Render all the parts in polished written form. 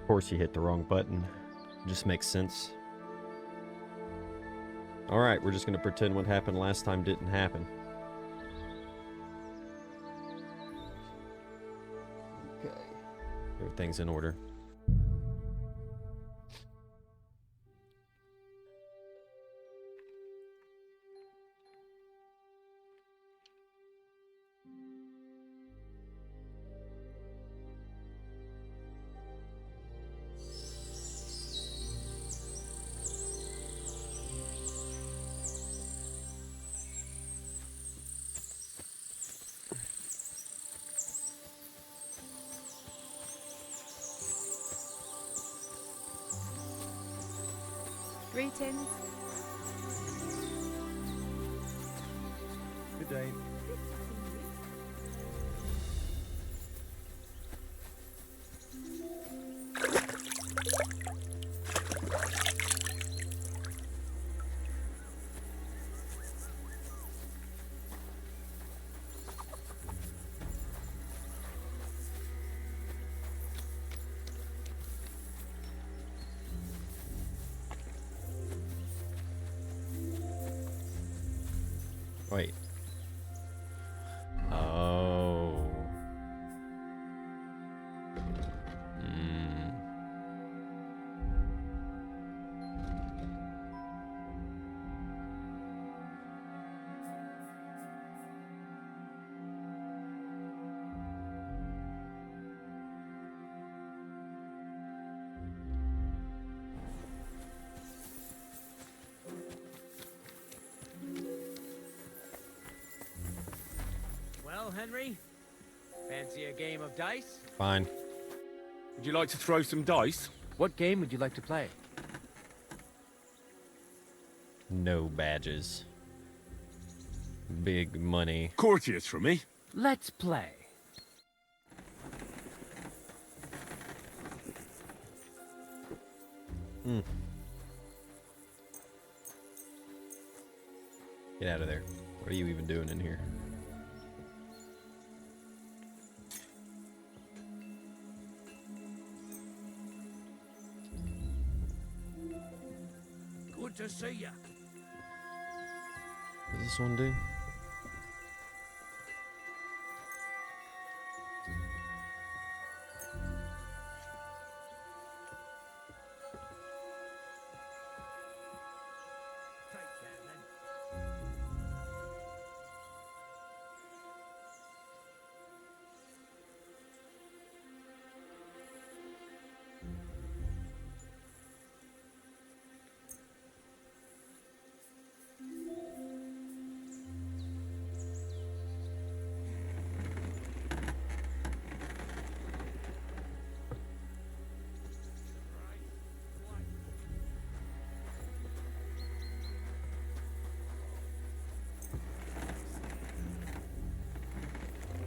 course you hit the wrong button. It just makes sense. Alright, we're just going to pretend what happened last time didn't happen. Okay. Everything's in order. Greetings. Good day. Wait. Oh. Well, Henry, fancy a game of dice? Fine. Would you like to throw some dice? What game would you like to play? No badges. Big money. Courtiers for me. Let's play. Get out of there. What are you even doing in here? Good to see ya. What does this one do? Take care, then.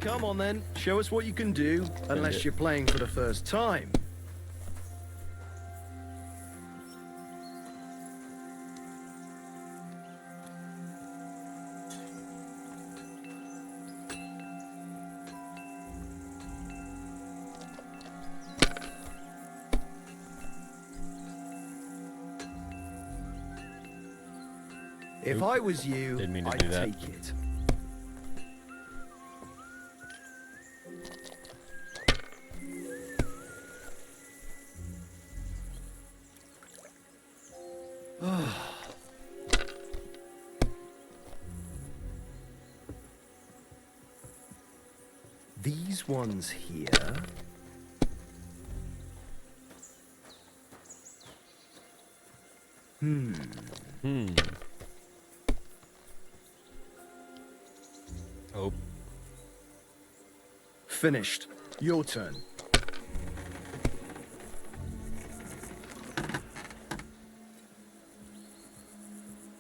Come on then, show us what you can do, unless you're playing for the first time. If I was you, Didn't mean to I'd do that. take it. These ones here. Oh. Finished. Your turn.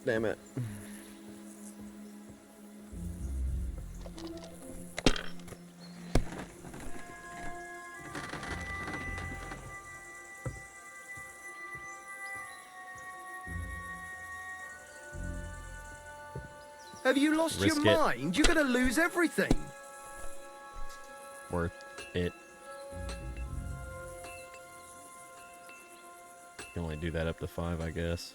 Damn it. Have you lost your Risk it. mind? You're gonna lose everything. Worth it. do that up to 5, I guess.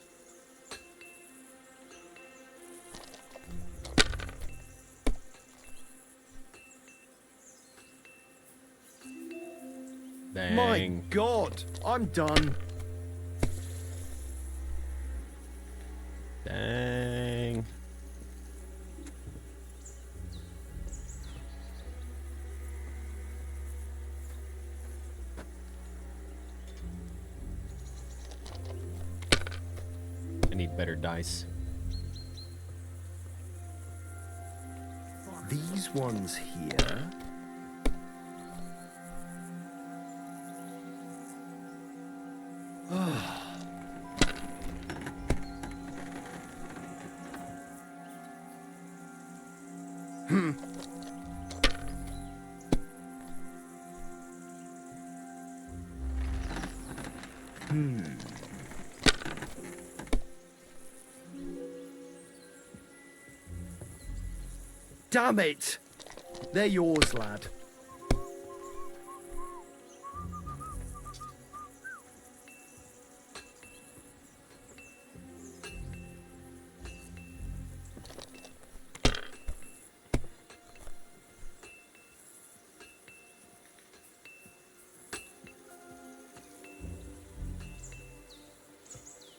Dang. My God, I'm done. Dang. I need better dice. These ones here. Damn it! They're yours, lad.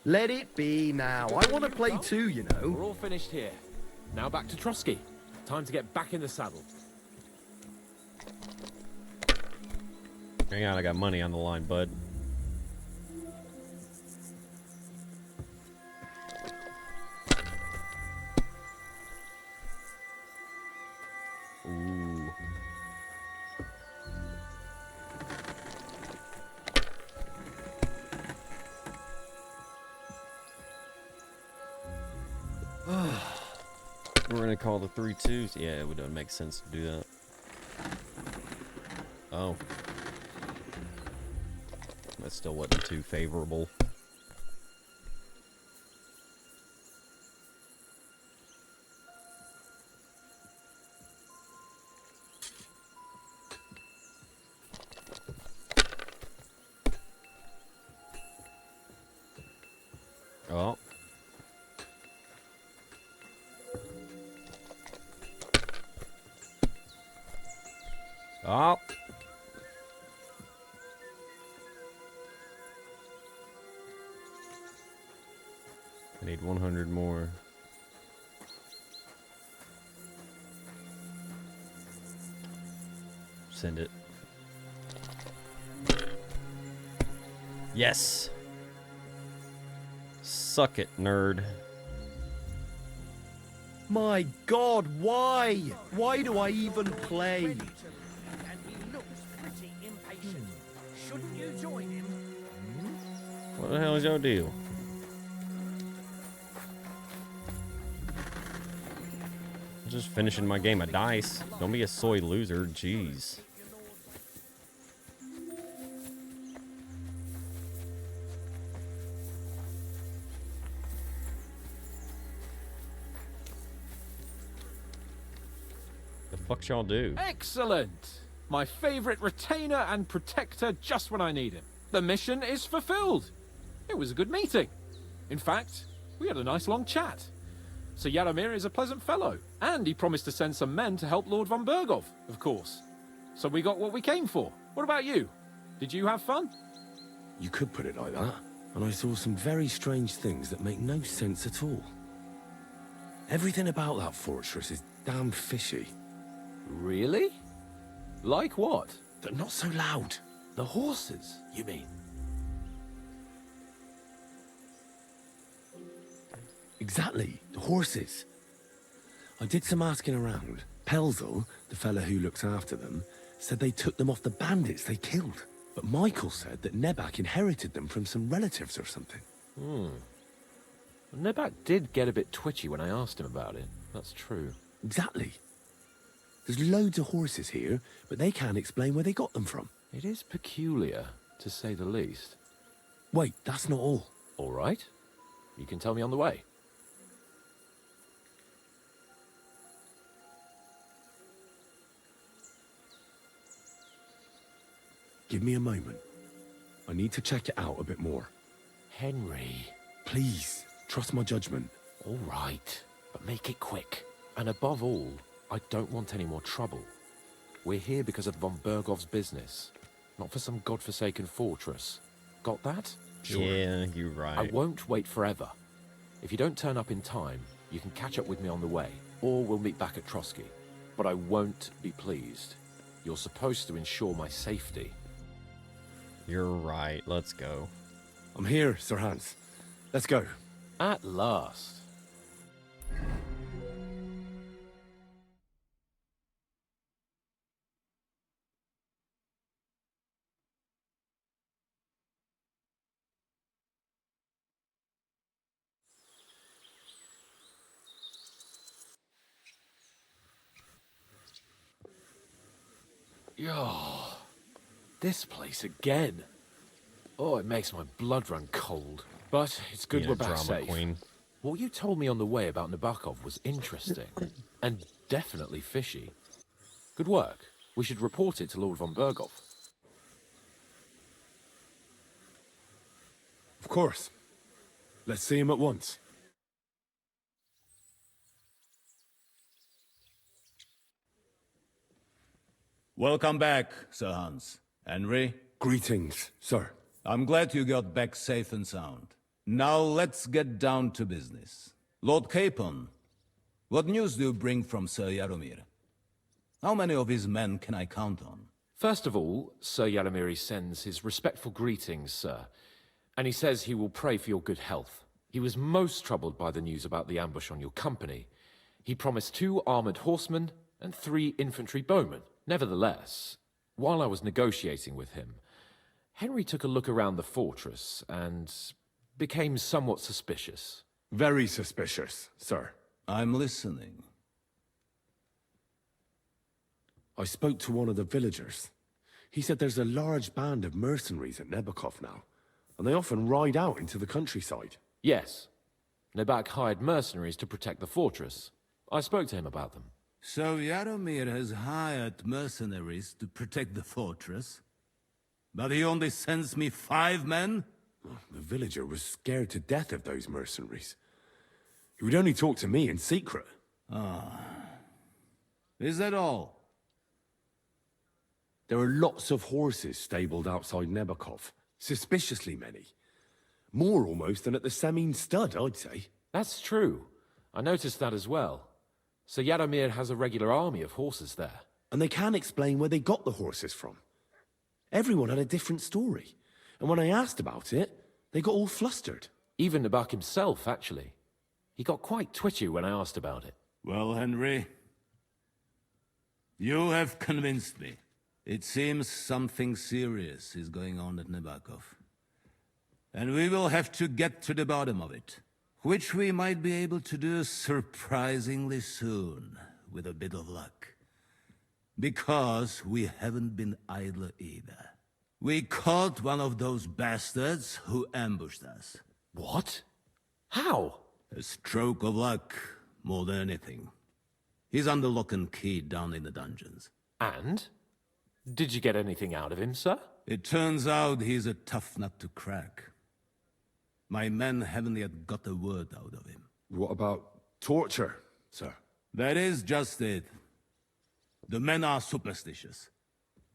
Let it be now. I want to play too, you We're know. all finished here. Now back to Trotsky. Time to get back in the saddle. Hang on, I got money on the line, bud. Ooh. We're gonna call the 3-2s. Yeah, it would make sense to do that. Oh. That still wasn't too favorable. Oh. Oh. I need 100 more. Send it. Yes. Suck it, nerd. My God, why? Why do I even play? And he looks pretty impatient. Shouldn't you join him? What the hell is your deal? I'm just finishing my game of dice. Don't be a soy loser, jeez. The fuck y'all do? Excellent! My favorite retainer and protector just when I need him. The mission is fulfilled. It was a good meeting. In fact, we had a nice long chat. Sir Yaromir is a pleasant fellow, and he promised to send some men to help Lord von Bergov, of course. So we got what we came for. What about you? Did you have fun? You could put it like that. And I saw some very strange things that make no sense at all. Everything about that fortress is damn fishy. Really? Like what? They're not so loud. The horses, you mean? Exactly, the horses. I did some asking around. Pelzel, the fella who looks after them, said they took them off the bandits they killed. But Michael said that Nebak inherited them from some relatives or something. Nebak did get a bit twitchy when I asked him about it. That's true. Exactly. There's loads of horses here, but they can't explain where they got them from. It is peculiar, to say the least. Wait, that's not all. All right. You can tell me on the way. Give me a moment. I need to check it out a bit more. Henry. Please, trust my judgment. All right, but make it quick. And above all, I don't want any more trouble. We're here because of von Bergov's business, not for some godforsaken fortress. Got that? Sure. Yeah, you're right. I won't wait forever. If you don't turn up in time, you can catch up with me on the way, or we'll meet back at Trotsky. But I won't be pleased. You're supposed to ensure my safety. You're right. Let's go. I'm here, Sir Hans. Let's go. At last. Yo, this place again. Oh, it makes my blood run cold. But it's good Being we're a back drama safe. queen. What you told me on the way about Nabokov was interesting, and definitely fishy. Good work. We should report it to Lord von Bergov. Of course. Let's see him at once. Welcome back, Sir Hans. Henry, Greetings, sir. I'm glad you got back safe and sound. Now let's get down to business. Lord Capon, what news do you bring from Sir Jaromir? How many of his men can I count on? First of all, Sir Yadomiri sends his respectful greetings, sir. And he says he will pray for your good health. He was most troubled by the news about the ambush on your company. He promised 2 armored horsemen and 3 infantry bowmen. Nevertheless, while I was negotiating with him, Henry took a look around the fortress and became somewhat suspicious. Very suspicious, sir. I'm listening. I spoke to one of the villagers. He said there's a large band of mercenaries at Nebokov now, and they often ride out into the countryside. Yes, Nebak hired mercenaries to protect the fortress. I spoke to him about them. So Jaromir has hired mercenaries to protect the fortress? But he only sends me 5 men? The villager was scared to death of those mercenaries. He would only talk to me in secret. Is that all? There are lots of horses stabled outside Nebokov. Suspiciously many. More almost than at the Semine stud, I'd say. That's true. I noticed that as well. So Jaromir has a regular army of horses there. And they can't explain where they got the horses from. Everyone had a different story. And when I asked about it, they got all flustered. Even Nebak himself, actually. He got quite twitchy when I asked about it. Well, Henry, you have convinced me. It seems something serious is going on at Nabokov. And we will have to get to the bottom of it. Which we might be able to do surprisingly soon, with a bit of luck. Because we haven't been idle either. We caught one of those bastards who ambushed us. What? How? A stroke of luck, more than anything. He's under lock and key down in the dungeons. And? Did you get anything out of him, sir? It turns out he's a tough nut to crack. My men haven't yet got a word out of him. What about torture, sir? That is just it. The men are superstitious.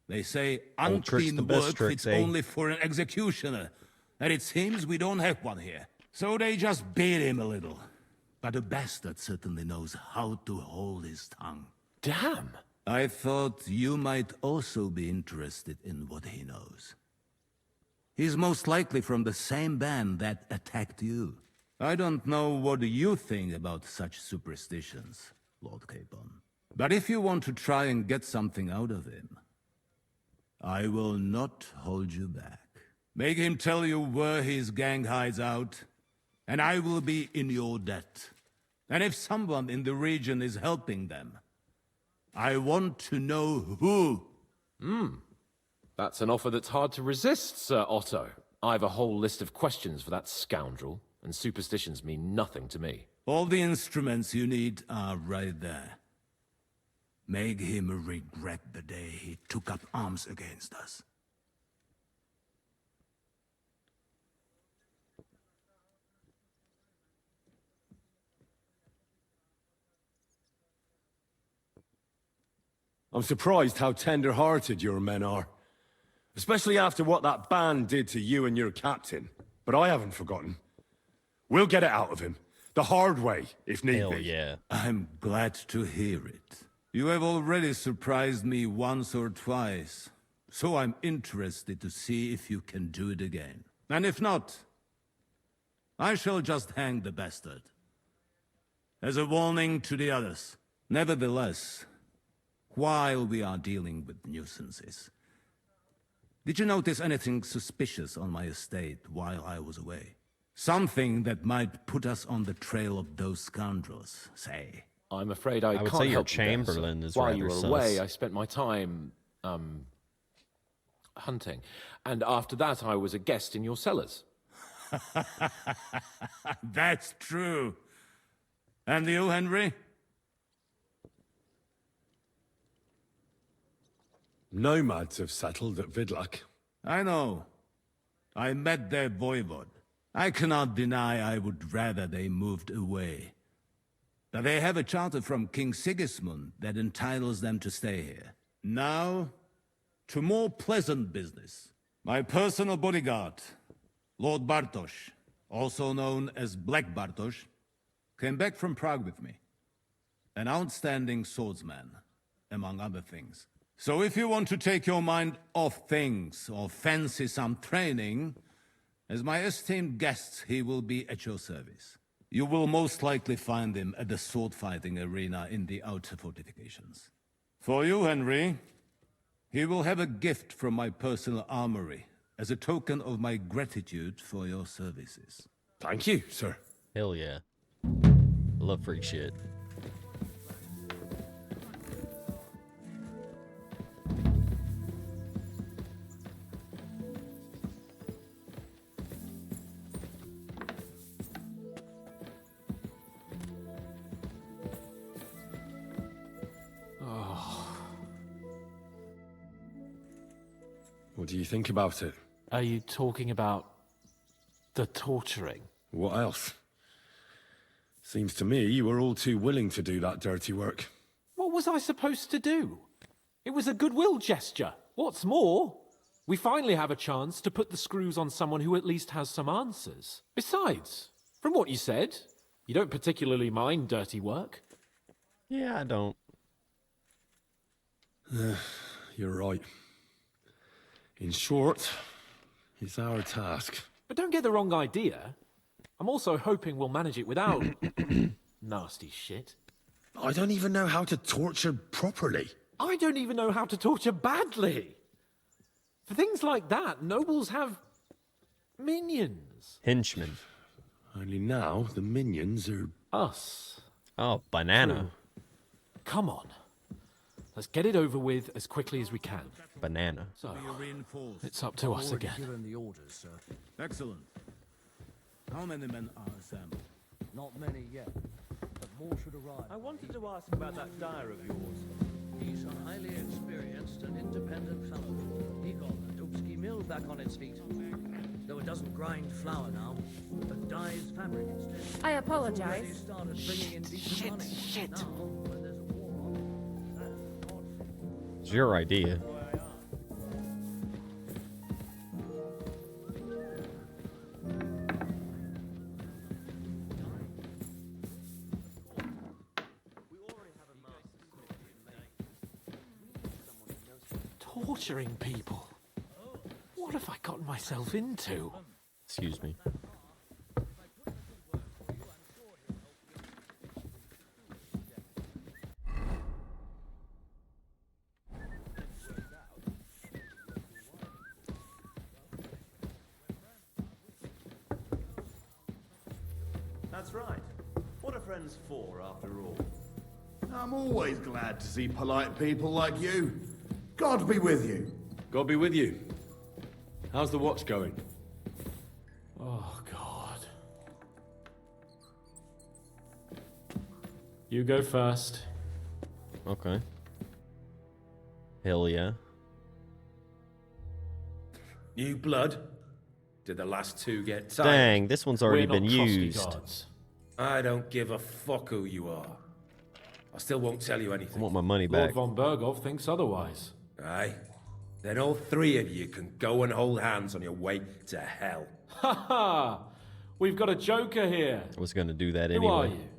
They say Old trick's unclean the best work tricks, fits eh? only for an executioner. And it seems we don't have one here. So they just beat him a little. But the bastard certainly knows how to hold his tongue. Damn! I thought you might also be interested in what he knows. He's most likely from the same band that attacked you. I don't know what you think about such superstitions, Lord Capon. But if you want to try and get something out of him, I will not hold you back. Make him tell you where his gang hides out, and I will be in your debt. And if someone in the region is helping them, I want to know who. That's an offer that's hard to resist, Sir Otto. I have a whole list of questions for that scoundrel, and superstitions mean nothing to me. All the instruments you need are right there. Make him regret the day he took up arms against us. I'm surprised how tender-hearted your men are. Especially after what that band did to you and your captain. But I haven't forgotten. We'll get it out of him. The hard way, if need Hell be. yeah. I'm glad to hear it. You have already surprised me once or twice, so I'm interested to see if you can do it again. And if not, I shall just hang the bastard. As a warning to the others. Nevertheless, while we are dealing with nuisances, did you notice anything suspicious on my estate while I was away? Something that might put us on the trail of those scoundrels, say. I'm afraid I would can't say your help you there, sir. Chamberlain is While you rather were away, sus. I spent my time, hunting. And after that, I was a guest in your cellars. That's true. And you, Henry? Nomads have settled at Vidlak. I know. I met their voivod. I cannot deny I would rather they moved away. But they have a charter from King Sigismund that entitles them to stay here. Now, to more pleasant business. My personal bodyguard, Lord Bartosz, also known as Black Bartosz, came back from Prague with me. An outstanding swordsman, among other things. So if you want to take your mind off things or fancy some training, as my esteemed guest, he will be at your service. You will most likely find him at the sword-fighting arena in the outer fortifications. For you, Henry, he will have a gift from my personal armory as a token of my gratitude for your services. Thank you, sir. Hell yeah. I love free shit. What do you think about it? Are you talking about the torturing? What else? Seems to me you were all too willing to do that dirty work. What was I supposed to do? It was a goodwill gesture. What's more, we finally have a chance to put the screws on someone who at least has some answers. Besides, from what you said, you don't particularly mind dirty work. Yeah, I don't. You're right. In short, it's our task. But don't get the wrong idea. I'm also hoping we'll manage it without nasty shit. I don't even know how to torture properly. I don't even know how to torture badly. For things like that, nobles have minions. Henchmen. Only now the minions are... Us. Oh, banana. Come on. Let's get it over with as quickly as we can. Banana. So, it's up to us again. Given the orders, sir. Excellent. How many men are assembled? Not many yet, but more should arrive. I wanted to ask about that dyer of yours. He's a highly experienced and independent fellow. He got the Dubsky mill back on its feet. Though it doesn't grind flour now, but dyes fabric instead. I Already apologize. started bringing in decent money. Now, when there's a war on, that's not... It's your idea. Torturing people. What have I gotten myself into? Excuse me. That's right. What are friends for, after all? I'm always glad to see polite people like you. God be with you. God be with you. How's the watch going? Oh, God. You go first. Okay. Hell yeah. New blood? Did the last two get tired? Dang, this one's already We're not been trusty used. gods. I don't give a fuck who you are. I still won't tell you I anything. want my money Lord back. von Berghoff thinks otherwise. Aye? Then all three of you can go and hold hands on your way to hell. Ha ha! We've got a joker here. I was gonna do that Who are anyway. you?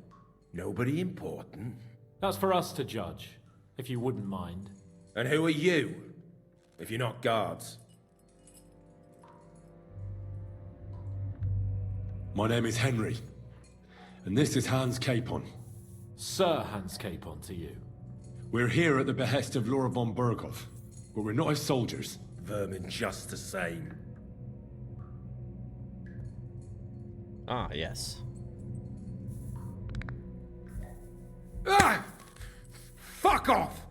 Nobody important. That's for us to judge, if you wouldn't mind. And who are you, if you're not guards? My name is Henry, and this is Hans Capon. Sir Hans Capon to you. We're here at the behest of Laura von Berghoff, but we're not his soldiers. Vermin just the same. Ah, yes. Ah! Fuck off!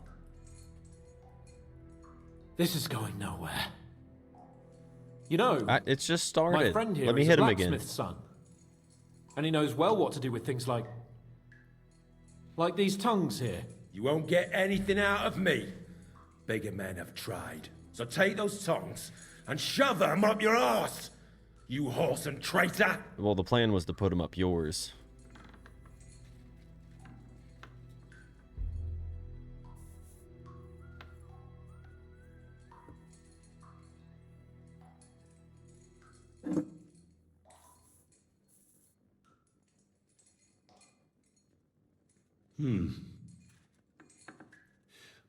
This is going nowhere. You know, It's just my started. friend here Let me is hit a him again. blacksmith's son. And he knows well what to do with things like these tongues here. You won't get anything out of me. Bigger men have tried. So take those tongs and shove them up your arse, you horse and traitor! Well, the plan was to put him up yours.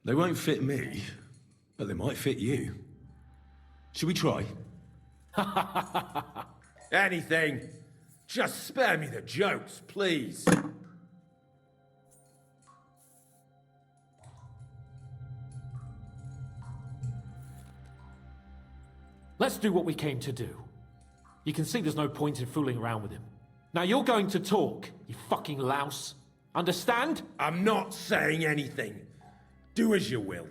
They won't fit me, but they might fit you. Should we try? Anything. Just spare me the jokes, please. Let's do what we came to do. You can see there's no point in fooling around with him. Now you're going to talk, you fucking louse. Understand? I'm not saying anything. Do as you will.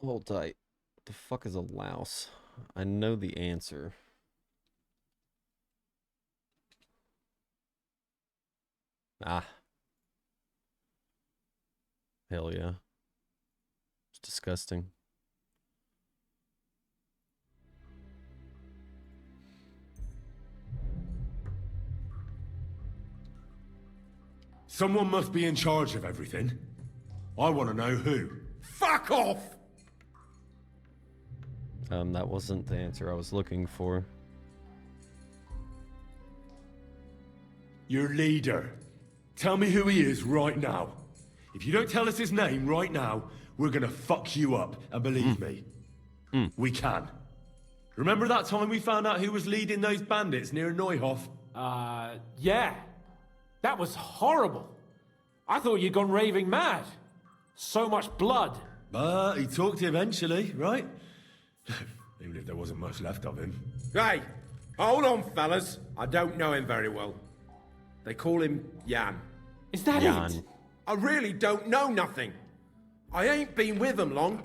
Hold tight. What the fuck is a louse? I know the answer. Ah. Hell yeah. It's disgusting. Someone must be in charge of everything. I want to know who. Fuck off! That wasn't the answer I was looking for. Your leader. Tell me who he is right now. If you don't tell us his name right now, we're gonna fuck you up. And believe me, we can. Remember that time we found out who was leading those bandits near Neuhof? Yeah. That was horrible. I thought you'd gone raving mad. So much blood. But he talked eventually, right? Even if there wasn't much left of him. Hey, hold on, fellas. I don't know him very well. They call him Jan. Is that Jan. it? I really don't know nothing. I ain't been with him long.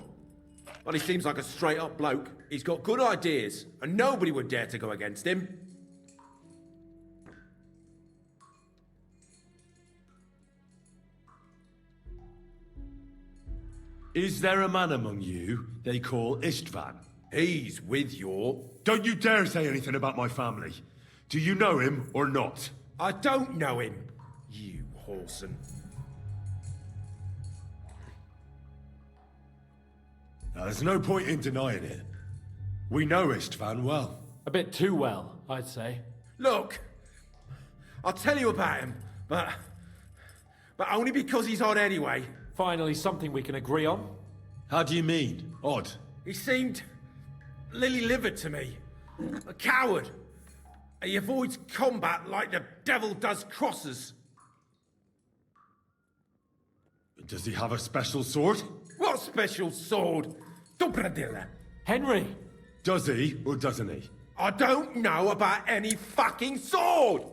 But he seems like a straight-up bloke. He's got good ideas, and nobody would dare to go against him. Is there a man among you they call Istvan? He's with your... Don't you dare say anything about my family. Do you know him or not? I don't know him, you whoreson. Now, there's no point in denying it. We know Istvan well. A bit too well, I'd say. Look, I'll tell you about him, but only because he's odd anyway. Finally, something we can agree on. How do you mean? Odd. He seemed lily-livered to me. A coward. He avoids combat like the devil does crosses. Does he have a special sword? What special sword? Dobradilla. Henry! Does he or doesn't he? I don't know about any fucking sword!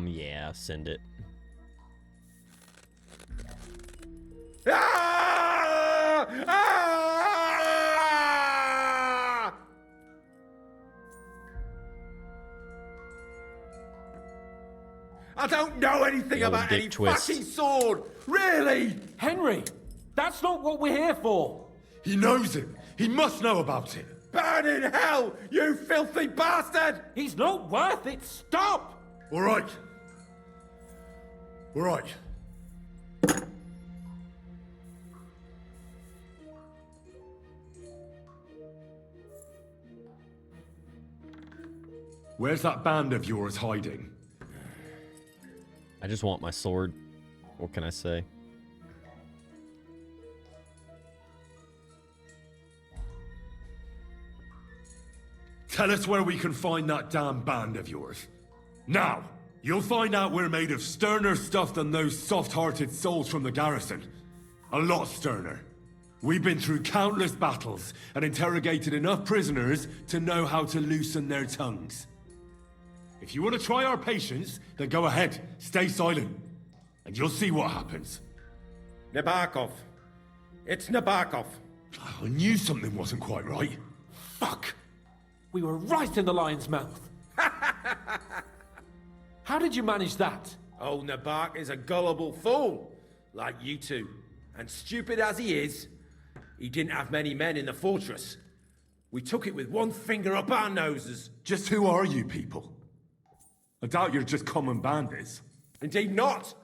Yeah, send it. Ah! Ah! I don't know anything The old about dick any twist. fucking sword! Really? Henry, that's not what we're here for. He knows it. He must know about it. Burn in hell, you filthy bastard! He's not worth it. Stop! All right. All right. Where's that band of yours hiding? I just want my sword. What can I say? Tell us where we can find that damn band of yours. Now, you'll find out we're made of sterner stuff than those soft-hearted souls from the garrison. A lot sterner. We've been through countless battles and interrogated enough prisoners to know how to loosen their tongues. If you want to try our patience, then go ahead, stay silent, and you'll see what happens. Nabokov. It's Nabokov. I knew something wasn't quite right. Fuck! We were right in the lion's mouth. How did you manage that? Old Nabok is a gullible fool, like you two. And stupid as he is, he didn't have many men in the fortress. We took it with one finger up our noses. Just who are you people? I doubt you're just common bandits. Indeed not.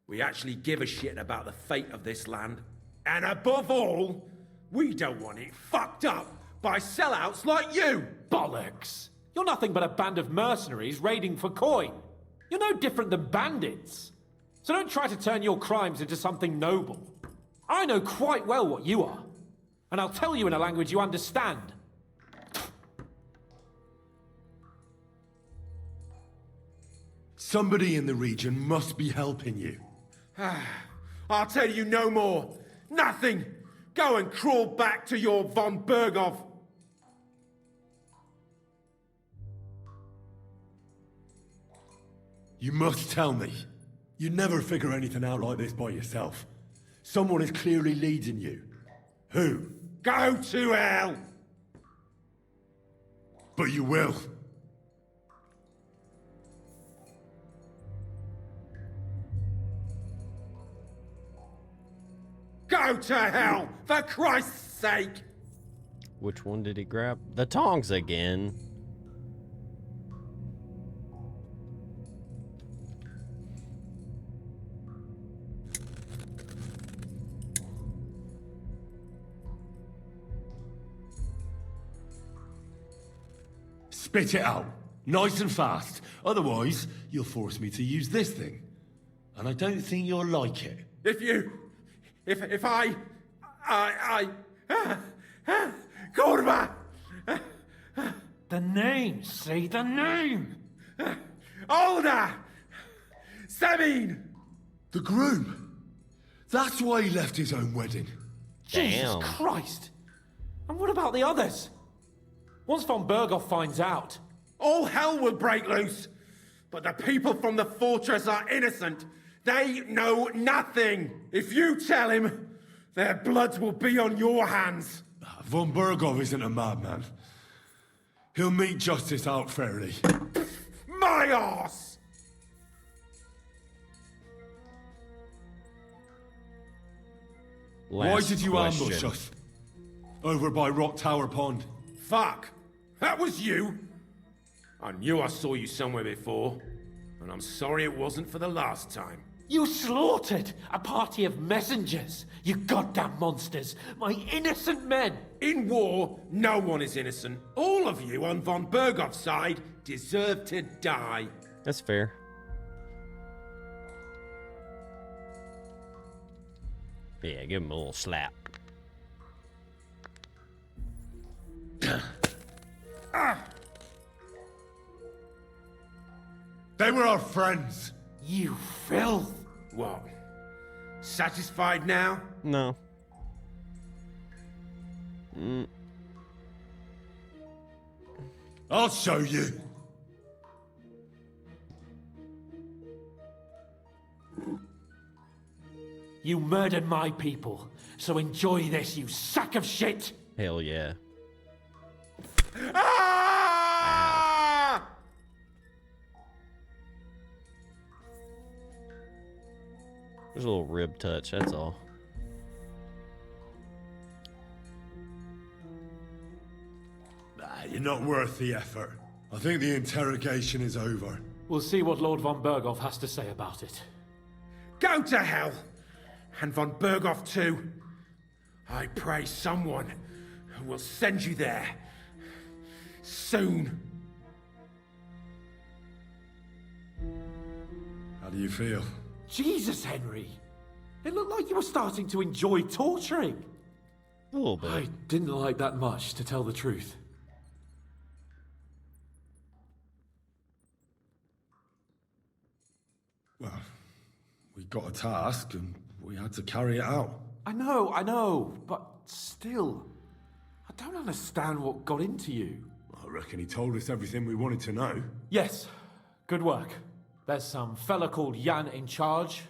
We actually give a shit about the fate of this land. And above all, we don't want it fucked up by sellouts like you. Bollocks! You're nothing but a band of mercenaries raiding for coin. You're no different than bandits. So don't try to turn your crimes into something noble. I know quite well what you are. And I'll tell you in a language you understand. Somebody in the region must be helping you. I'll tell you no more. Nothing. Go and crawl back to your von Berghoff. You must tell me. You'd never figure anything out like this by yourself. Someone is clearly leading you. Who? Go to hell. But you will. Go to hell, for Christ's sake! Which one did he grab? The tongs again. Spit it out. Nice and fast. Otherwise, you'll force me to use this thing. And I don't think you'll like it. If I Kurva! The name, say the name! Olda! Sabine! The groom. That's why he left his own wedding. Jesus Damn. Christ! And what about the others? Once von Berghoff finds out... All hell will break loose! But the people from the fortress are innocent. They know nothing. If you tell him, their blood will be on your hands. Von Berghoff isn't a madman. He'll meet justice out fairly. My arse! Why Last did you question. ambush us? Over by Rock Tower Pond. Fuck! That was you! I knew I saw you somewhere before, and I'm sorry it wasn't for the last time. You slaughtered a party of messengers, you goddamn monsters, my innocent men! In war, no one is innocent. All of you on von Berghoff's side deserve to die. That's fair. Yeah, give him a little slap. They were our friends. You filth! What? Satisfied now? No. I'll show you. You murdered my people, so enjoy this, you sack of shit! Hell yeah. Ah! There's a little rib touch, that's all. You're not worth the effort. I think the interrogation is over. We'll see what Lord von Berghoff has to say about it. Go to hell! And von Berghoff too. I pray someone will send you there. Soon. How do you feel? Jesus, Henry! It looked like you were starting to enjoy torturing. A little bit. I didn't like that much, to tell the truth. Well, we got a task and we had to carry it out. I know, but still, I don't understand what got into you. I reckon he told us everything we wanted to know. Yes, good work. There's some fella called Jan in charge.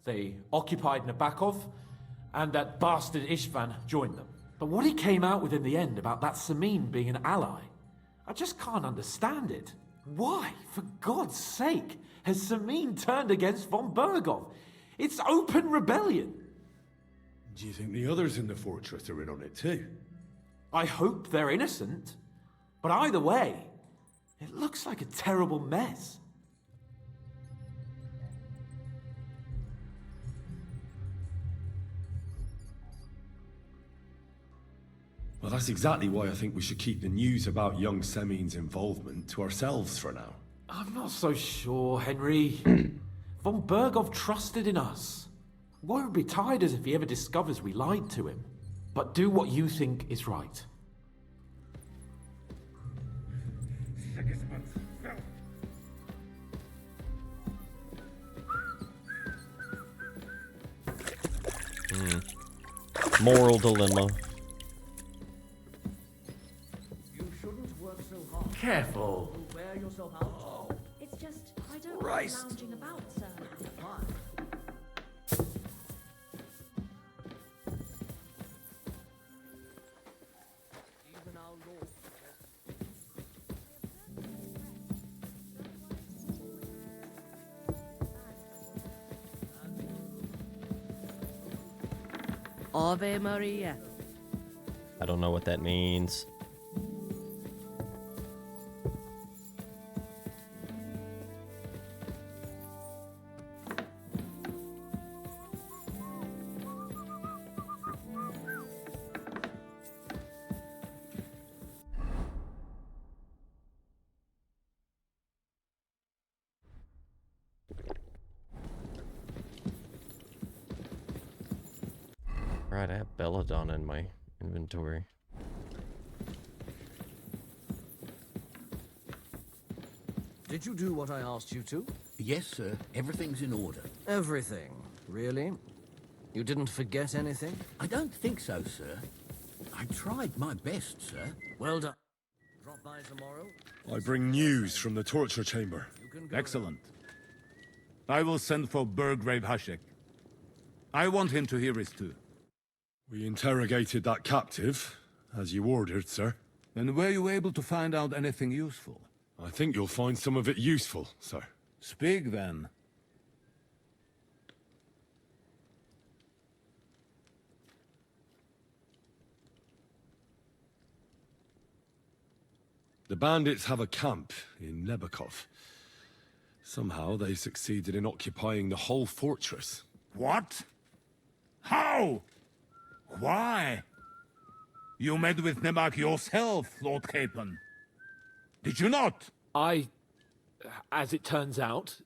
They occupied Nabokov, and that bastard Istvan joined them. But what he came out with in the end about that Samin being an ally, I just can't understand it. Why, for God's sake, has Samin turned against von Berghoff? It's open rebellion. Do you think the others in the fortress are in on it too? I hope they're innocent. But either way, it looks like a terrible mess. Well, that's exactly why I think we should keep the news about young Semin's involvement to ourselves for now. I'm not so sure, Henry. Von Berghoff trusted in us. Won't be tired as if he ever discovers we lied to him. But do what you think is right. Moral dilemma. You shouldn't work so hard. Careful. You'll wear yourself out. It's just, I don't Christ. like lounging about, sir. Fine. Even our Lord Ave Maria. I don't know what that means. Right, I have Belladonna in my inventory. Did you do what I asked you to? Yes, sir. Everything's in order. Everything, really? You didn't forget anything? I don't think so, sir. I tried my best, sir. Well done. Drop by tomorrow. I bring news from the torture chamber. You can go. Excellent. I will send for Burgrave Hashek. I want him to hear it too. We interrogated that captive, as you ordered, sir. And were you able to find out anything useful? I think you'll find some of it useful, sir. Speak then. The bandits have a camp in Nebokov. Somehow they succeeded in occupying the whole fortress. What? How? Why? You met with Nemak yourself, Lord Capon. Did you not? As it turns out,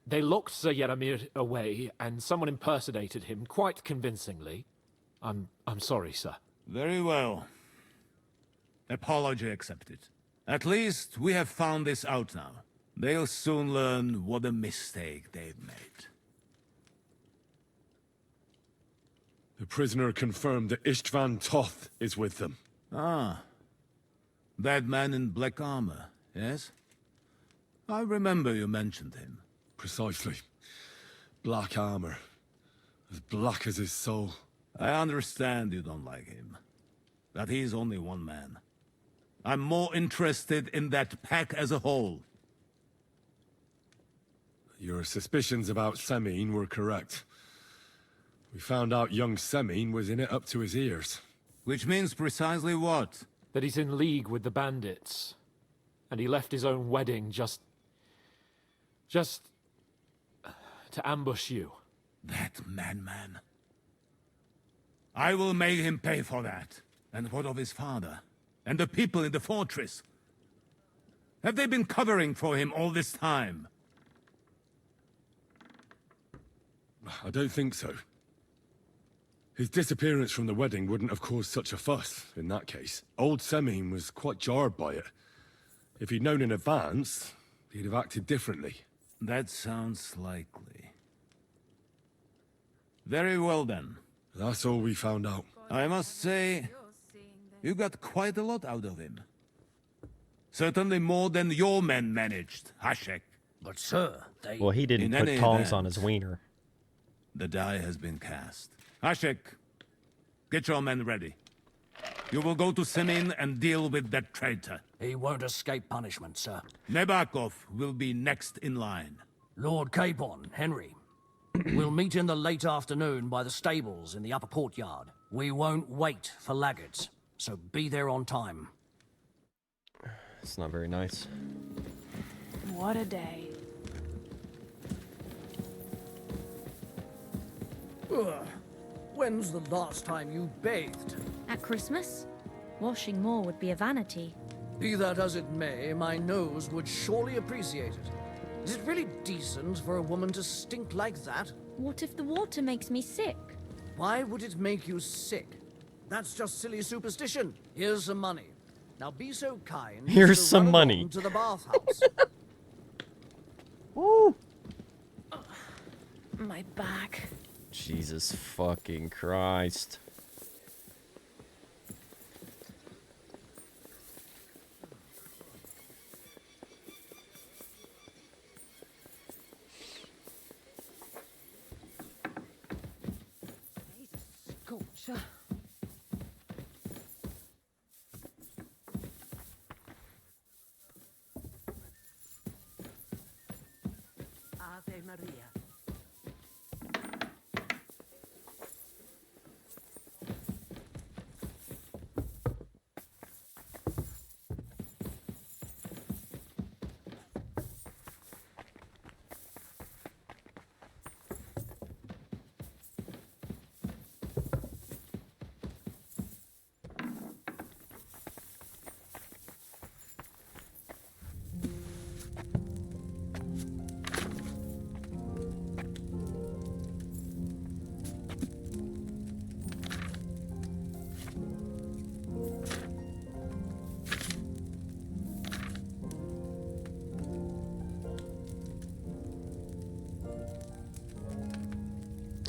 they locked Sir Yaramir away, and someone impersonated him quite convincingly. I'm sorry, sir. Very well. Apology accepted. At least we have found this out now. They'll soon learn what a mistake they've made. The prisoner confirmed that Istvan Toth is with them. Ah. That man in black armor, yes? I remember you mentioned him. Precisely. Black armor. As black as his soul. I understand you don't like him. But he's only one man. I'm more interested in that pack as a whole. Your suspicions about Semin were correct. We found out young Semine was in it up to his ears. Which means precisely what? That he's in league with the bandits. And he left his own wedding just to ambush you. That madman. I will make him pay for that. And what of his father? And the people in the fortress? Have they been covering for him all this time? I don't think so. His disappearance from the wedding wouldn't have caused such a fuss, in that case. Old Semine was quite jarred by it. If he'd known in advance, he'd have acted differently. That sounds likely. Very well then. That's all we found out. I must say, you got quite a lot out of him. Certainly more than your men managed, Hashek. But, sir, they... Well, he didn't In put any tongs event, on his wiener. The die has been cast. Hashek, get your men ready. You will go to Semine and deal with that traitor. He won't escape punishment, sir. Nebakov will be next in line. Lord Capon, Henry. We'll meet in the late afternoon by the stables in the upper courtyard. We won't wait for laggards, so be there on time. It's not very nice. What a day. Ugh. When's the last time you bathed? At Christmas? Washing more would be a vanity. Be that as it may, my nose would surely appreciate it. Is it really decent for a woman to stink like that? What if the water makes me sick? Why would it make you sick? That's just silly superstition. Here's some money. Now be so kind. Here's to some run money. along to the bathhouse. Woo! My back. Jesus fucking Christ. Scorcher. Ave Maria.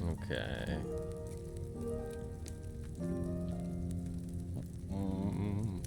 Okay. Mm.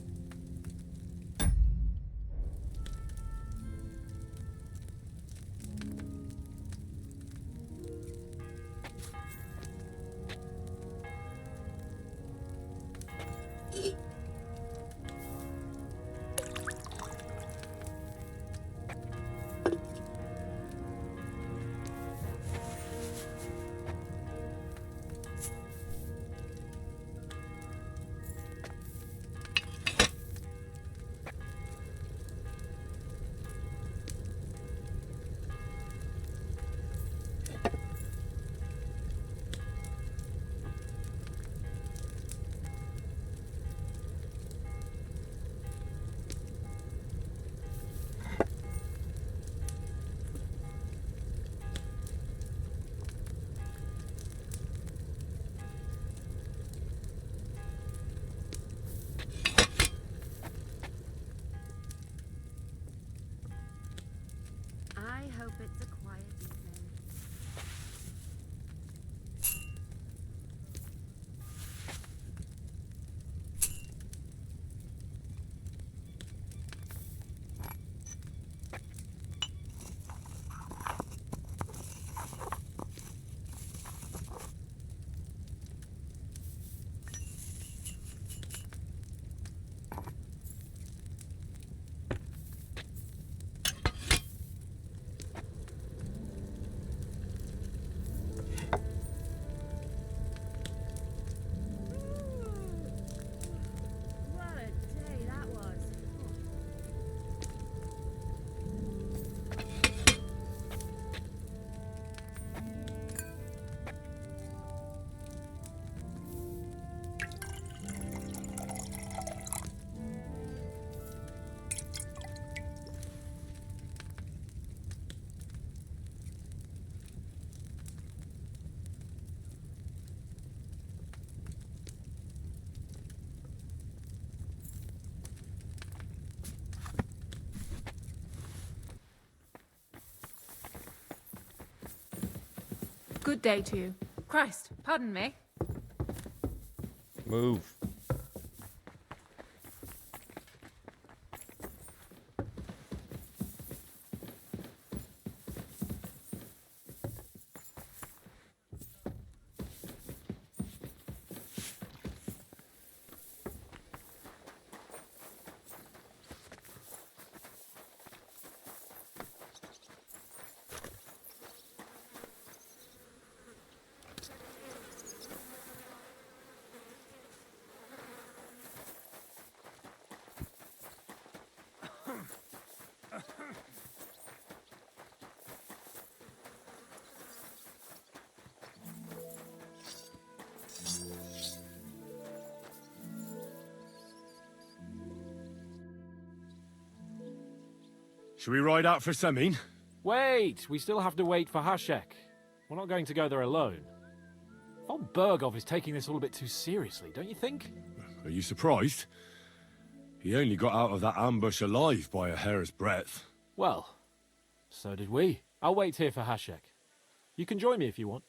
Good day to you. Christ, pardon me. Move. Should we ride out for Semin? Wait, we still have to wait for Hashek. We're not going to go there alone. Von Bergov is taking this all a bit too seriously, don't you think? Are you surprised? He only got out of that ambush alive by a hair's breadth. Well, so did we. I'll wait here for Hashek. You can join me if you want.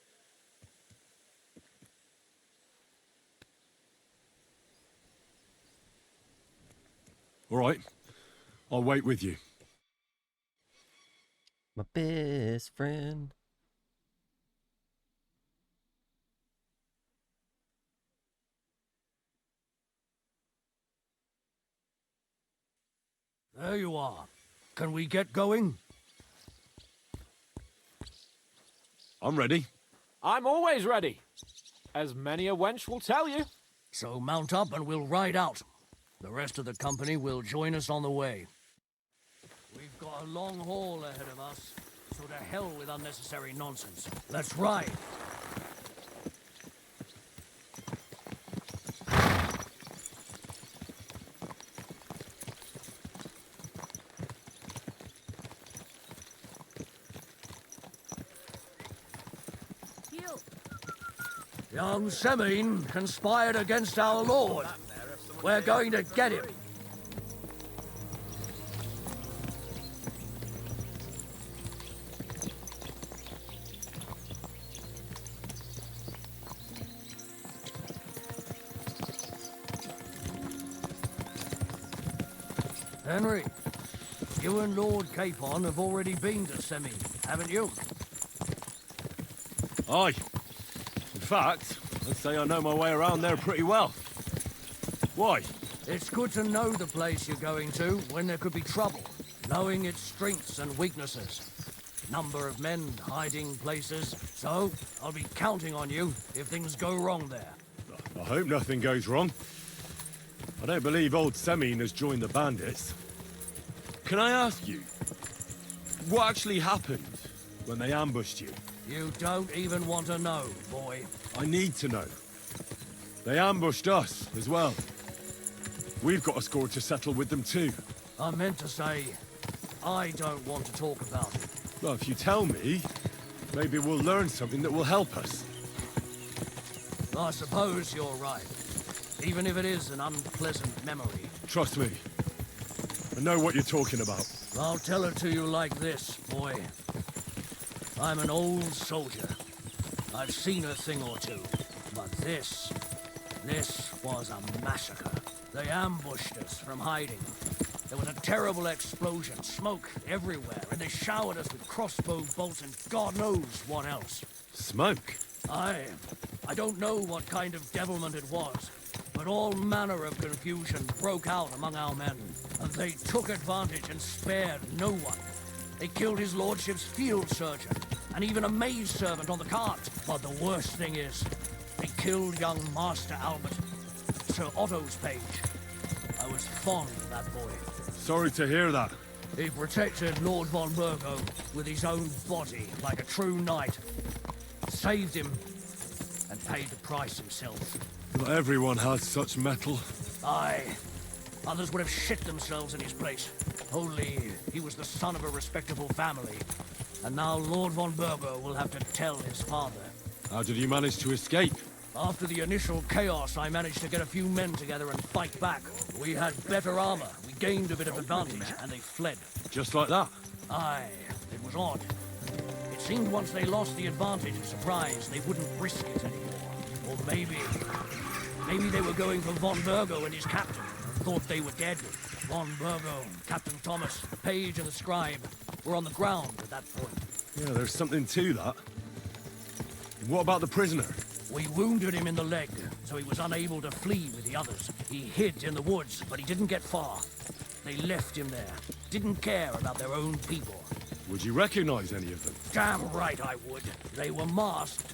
All right. I'll wait with you. My best friend. There you are. Can we get going? I'm ready. I'm always ready. As many a wench will tell you. So mount up and we'll ride out. The rest of the company will join us on the way. We've got a long haul ahead of us, so to hell with unnecessary nonsense. Let's ride! Young Semin conspired against our lord. We're going to get him. Henry, you and Lord Capon have already been to Semin, haven't you? Aye. In fact, I'd say I know my way around there pretty well. Why? It's good to know the place you're going to when there could be trouble, knowing its strengths and weaknesses. Number of men, hiding places, so I'll be counting on you if things go wrong there. I hope nothing goes wrong. I don't believe old Semin has joined the bandits. Can I ask you, what actually happened when they ambushed you? You don't even want to know, boy. I need to know. They ambushed us as well. We've got a score to settle with them too. I meant to say, I don't want to talk about it. Well, if you tell me, maybe we'll learn something that will help us. I suppose you're right. Even if it is an unpleasant memory. Trust me. I know what you're talking about. I'll tell it to you like this, boy. I'm an old soldier. I've seen a thing or two. But this was a massacre. They ambushed us from hiding. There was a terrible explosion, smoke everywhere, and they showered us with crossbow bolts and God knows what else. Smoke? I don't know what kind of devilment it was, but all manner of confusion broke out among our men, and they took advantage and spared no one. They killed his lordship's field surgeon, and even a maid servant on the cart. But the worst thing is, they killed young Master Albert, Sir Otto's page. I was fond of that boy. Sorry to hear that. He protected Lord von Burgo with his own body like a true knight. Saved him, and paid the price himself. Not everyone has such metal. Aye. Others would have shit themselves in his place. Only he was the son of a respectable family. And now Lord von Burgo will have to tell his father. How did you manage to escape? After the initial chaos, I managed to get a few men together and fight back. We had better armor, we gained a bit of advantage, and they fled. Just like that? Aye, it was odd. It seemed once they lost the advantage of surprise, they wouldn't risk it anymore. Or maybe they were going for Von Burgo and his captain, and thought they were dead. Von Burgo, Captain Thomas, the page and the scribe were on the ground at that point. Yeah, there's something to that. What about the prisoner? We wounded him in the leg, so he was unable to flee with the others. He hid in the woods, but he didn't get far. They left him there. Didn't care about their own people. Would you recognize any of them? Damn right I would. They were masked.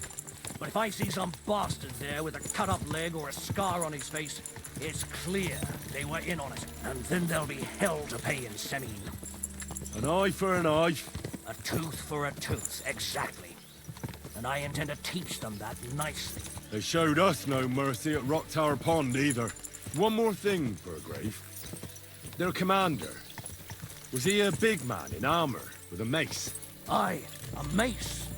But if I see some bastard there with a cut-up leg or a scar on his face, it's clear they were in on it. And then there'll be hell to pay in Semine. An eye for an eye. A tooth for a tooth, exactly. And I intend to teach them that nicely. They showed us no mercy at Rock Tower Pond either. One more thing, Burgrave. Their commander. Was he a big man in armor with a mace? Aye, a mace.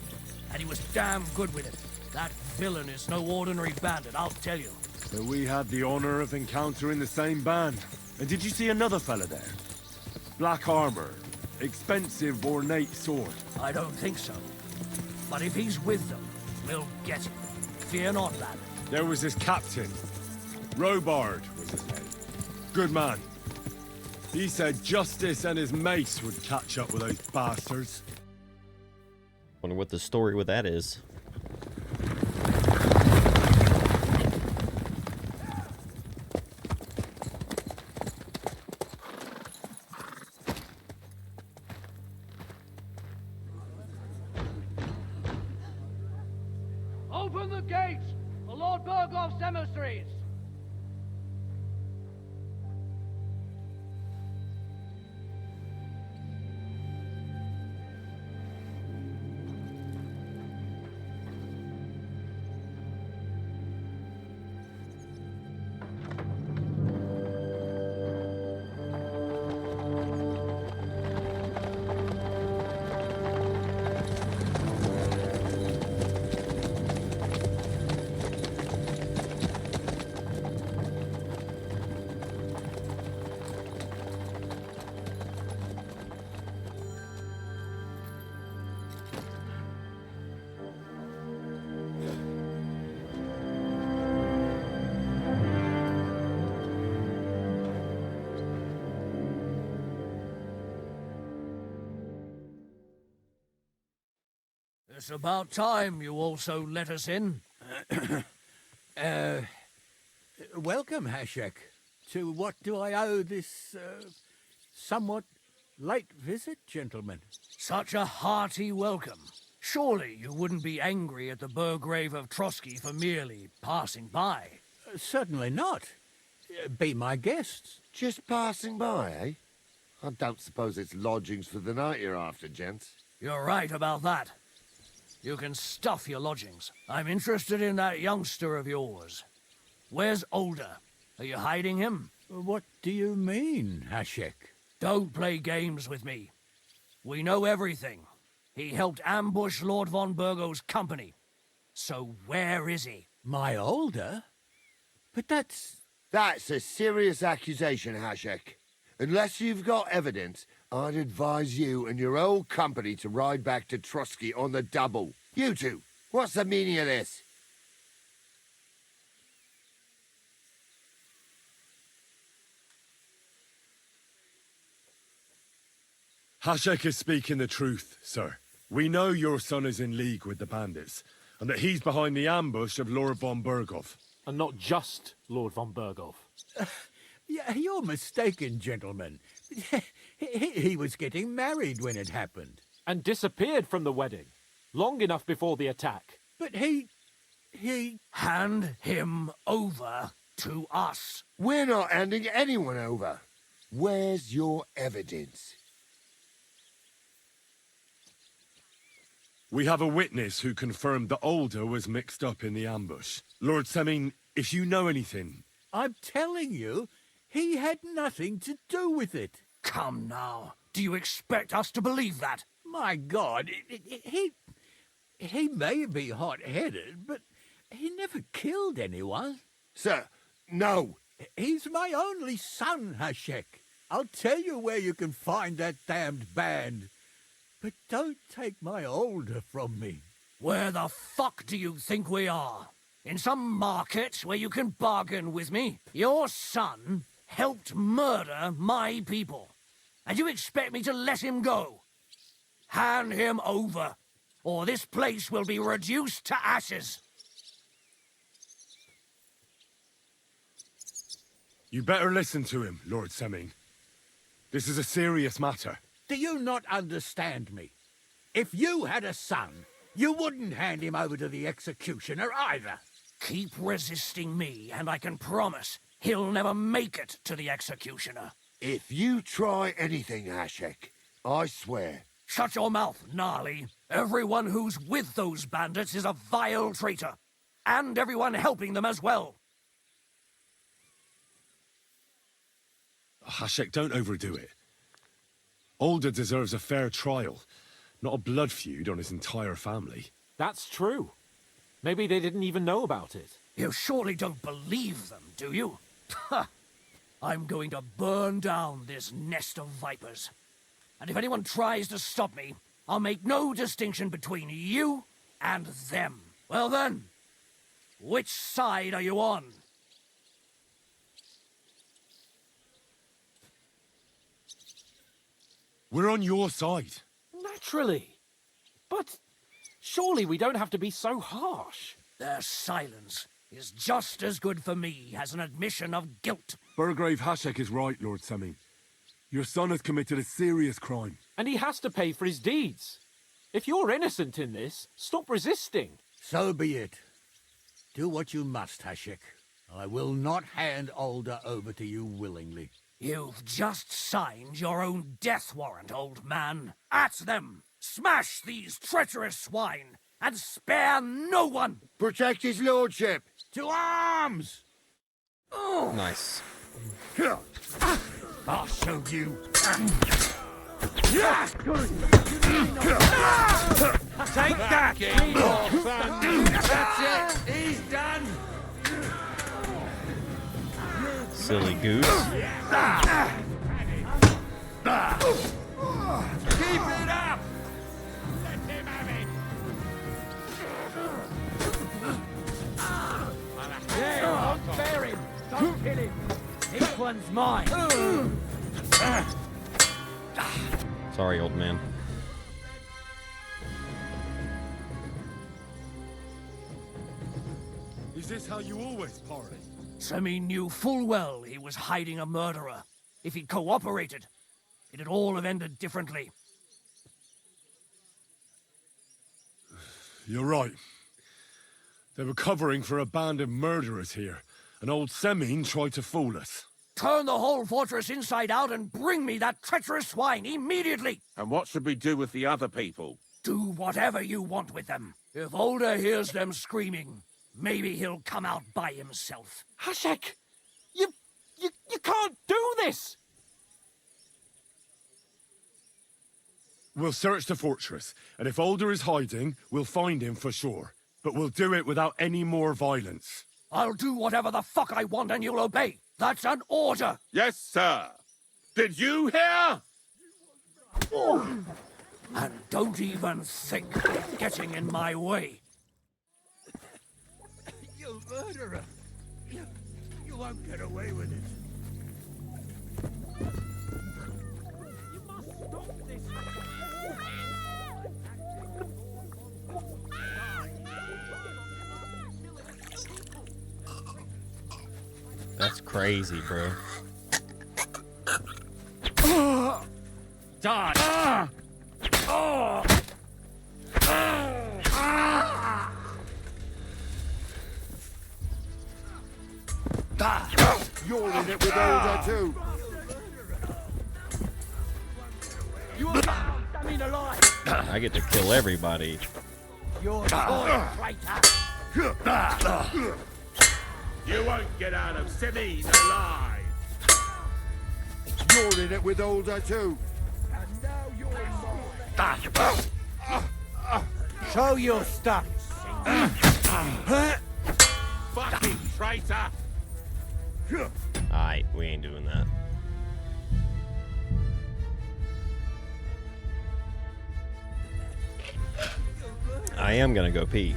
And he was damn good with it. That villain is no ordinary bandit, I'll tell you. So we had the honor of encountering the same band. And did you see another fella there? Black armor, expensive ornate sword. I don't think so. But if he's with them, we'll get him. Fear not, lad. There was his captain. Robard was his name. Good man. He said Justice and his mace would catch up with those bastards. Wonder what the story with that is. Open the gates for Lord Burgoff's emissaries! It's about time you also let us in. Welcome, Hashek. To what do I owe this, somewhat late visit, gentlemen? Such a hearty welcome. Surely you wouldn't be angry at the Burgrave of Trotsky for merely passing by. Certainly not. Be my guests. Just passing by, eh? I don't suppose it's lodgings for the night you're after, gents. You're right about that. You can stuff your lodgings. I'm interested in that youngster of yours. Where's Older? Are you hiding him? What do you mean, Hashek? Don't play games with me. We know everything. He helped ambush Lord von Burgo's company. So where is he? My Older? But that's... That's a serious accusation, Hashek. Unless you've got evidence, I'd advise you and your old company to ride back to Trotsky on the double. You two, what's the meaning of this? Hashek is speaking the truth, sir. We know your son is in league with the bandits, and that he's behind the ambush of Lord von Burgov. And not just Lord von Burgov. Yeah, you're mistaken, gentlemen. He was getting married when it happened. And disappeared from the wedding, long enough before the attack. But he... Hand him over to us. We're not handing anyone over. Where's your evidence? We have a witness who confirmed that Older was mixed up in the ambush. Lord Semine, if you know anything... I'm telling you, he had nothing to do with it. Come now. Do you expect us to believe that? My God, he may be hot-headed, but he never killed anyone. Sir, no. He's my only son, Hashek. I'll tell you where you can find that damned band. But don't take my older from me. Where the fuck do you think we are? In some market where you can bargain with me? Your son helped murder my people. And you expect me to let him go? Hand him over, or this place will be reduced to ashes. You better listen to him, Lord Semming. This is a serious matter. Do you not understand me? If you had a son, you wouldn't hand him over to the executioner either. Keep resisting me, and I can promise he'll never make it to the executioner. If you try anything, Hashek, I swear. Shut your mouth, Gnarly. Everyone who's with those bandits is a vile traitor. And everyone helping them as well. Hashek, don't overdo it. Alder deserves a fair trial, not a blood feud on his entire family. That's true. Maybe they didn't even know about it. You surely don't believe them, do you? Ha! I'm going to burn down this nest of vipers. And if anyone tries to stop me, I'll make no distinction between you and them. Well then, which side are you on? We're on your side. Naturally. But surely we don't have to be so harsh. Their silence is just as good for me as an admission of guilt. Burgrave Hashek is right, Lord Semming. Your son has committed a serious crime. And he has to pay for his deeds. If you're innocent in this, stop resisting. So be it. Do what you must, Hashek. I will not hand Alder over to you willingly. You've just signed your own death warrant, old man. At them! Smash these treacherous swine, and spare no one! Protect his lordship! To arms! Nice. I'll show you. Take that! That's it! He's done! Silly goose. Keep it up! Let him have it! Yeah, don't spare him! Don't kill him! This one's mine! Sorry, old man. Is this how you always parley? Semi knew full well he was hiding a murderer. If he'd cooperated, it'd all have ended differently. You're right. They were covering for a band of murderers here, and old Semine tried to fool us. Turn the whole fortress inside out and bring me that treacherous swine immediately! And what should we do with the other people? Do whatever you want with them. If Alder hears them screaming, maybe he'll come out by himself. Hashek! You can't do this! We'll search the fortress, and if Alder is hiding, we'll find him for sure. But we'll do it without any more violence. I'll do whatever the fuck I want and you'll obey. That's an order! Yes, sir. Did you hear? And don't even think of getting in my way. You murderer! You won't get away with it. You must stop this! That's crazy, bro. Dodge! You're in it with Alder too. I mean alive! I get to kill everybody. You're a traitor! You won't get out of Semine alive. You're in it with Alder too. And now you're mine. Show your stuff. Fucking traitor. Alright, we ain't doing that. I am gonna go pee.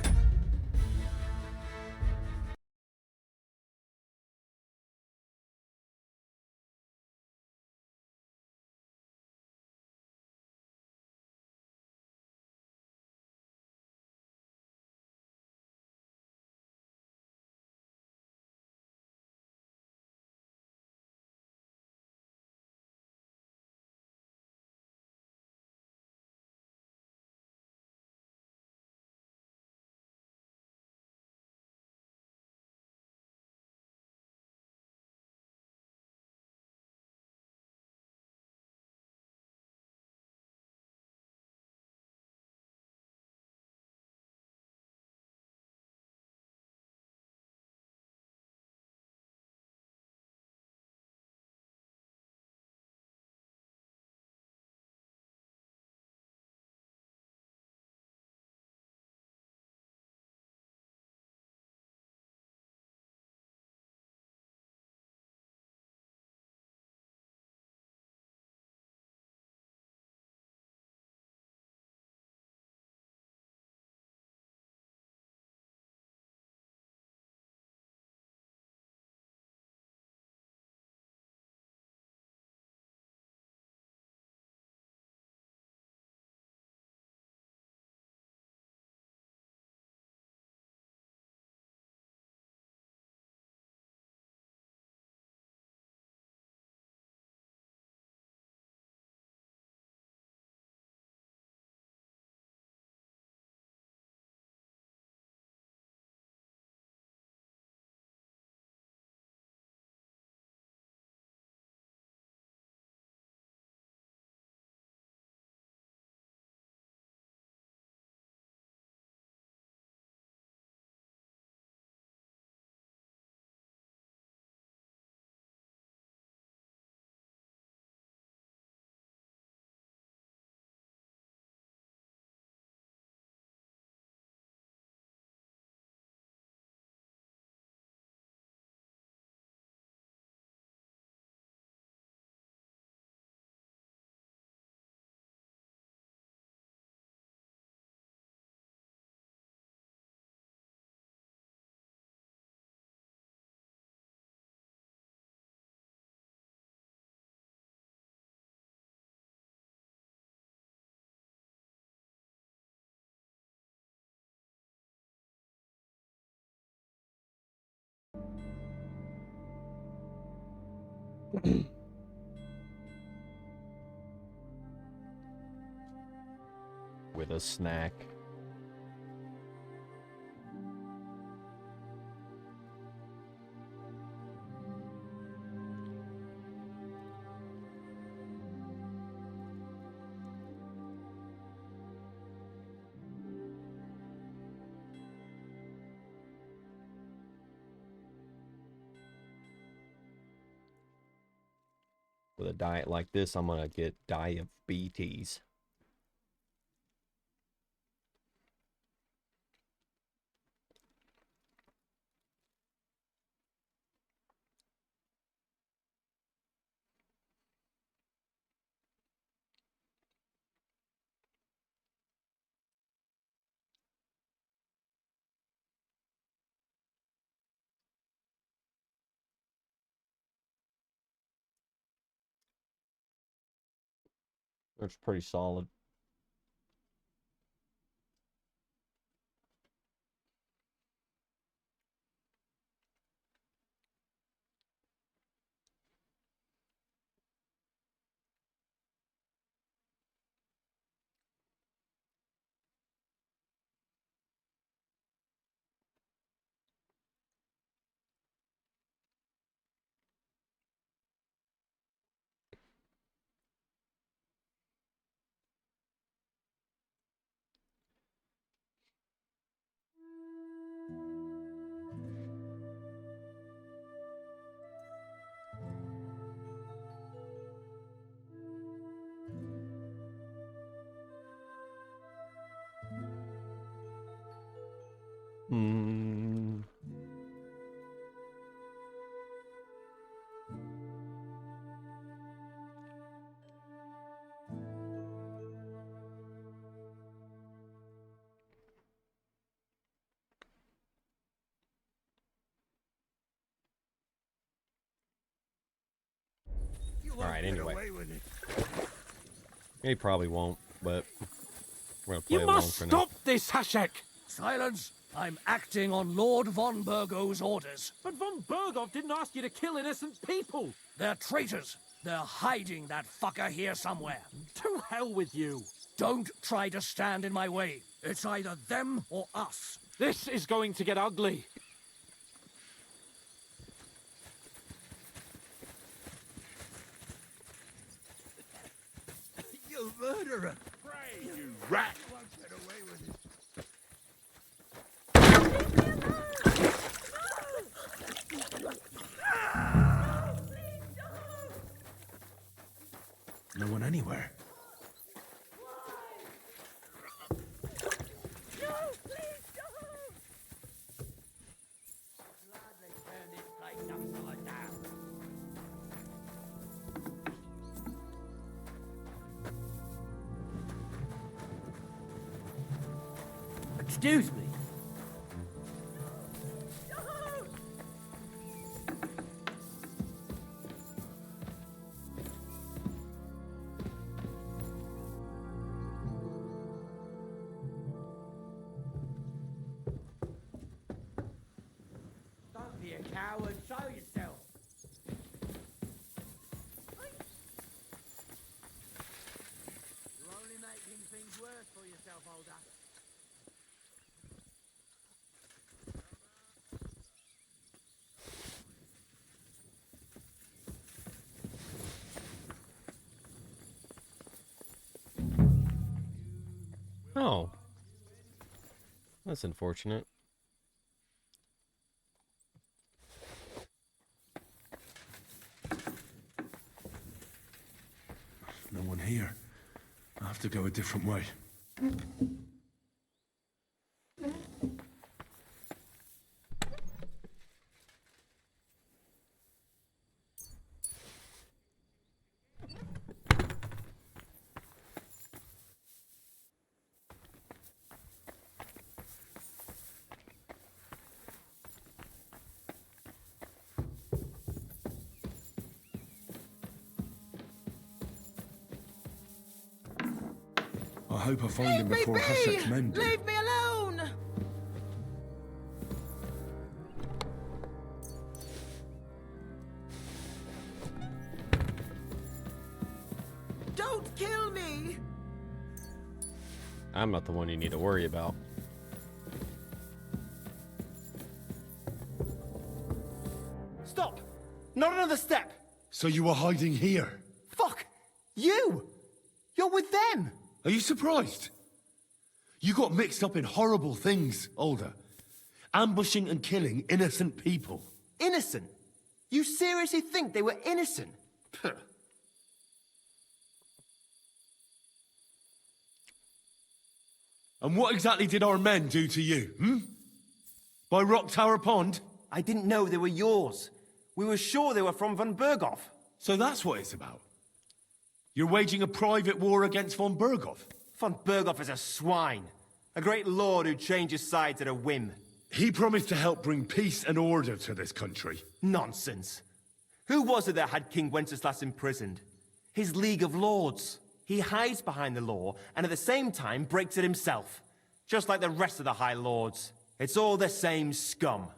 With a snack. With a diet like this, I'm gonna get diabetes. It's pretty solid. Hmm. He probably won't, but we're gonna play You along must for stop this, Hashek! Silence! I'm acting on Lord von Burgo's orders. But von Burgov didn't ask you to kill innocent people! They're traitors. They're hiding that fucker here somewhere. To hell with you! Don't try to stand in my way. It's either them or us. This is going to get ugly. You murderer! Pray, you rat! You won't get away with it. No one anywhere. Excuse me. Don't be a coward. Show yourself. You're only making things worse for yourself, Older. Oh. That's unfortunate. No one here. I have to go a different way. I hope I find him before Hashek's men do. Leave me alone! Don't kill me! I'm not the one you need to worry about. Stop! Not another step! So you were hiding here? Fuck! You! You're with them! Are you surprised? You got mixed up in horrible things, Older. Ambushing and killing innocent people. Innocent? You seriously think they were innocent? Puh. And what exactly did our men do to you, hmm? By Rock Tower Pond? I didn't know they were yours. We were sure they were from von Burgov. So that's what it's about. You're waging a private war against von Burgov. Von Burgov is a swine. A great lord who changes sides at a whim. He promised to help bring peace and order to this country. Nonsense. Who was it that had King Wenceslas imprisoned? His League of Lords. He hides behind the law and at the same time breaks it himself. Just like the rest of the High Lords. It's all the same scum.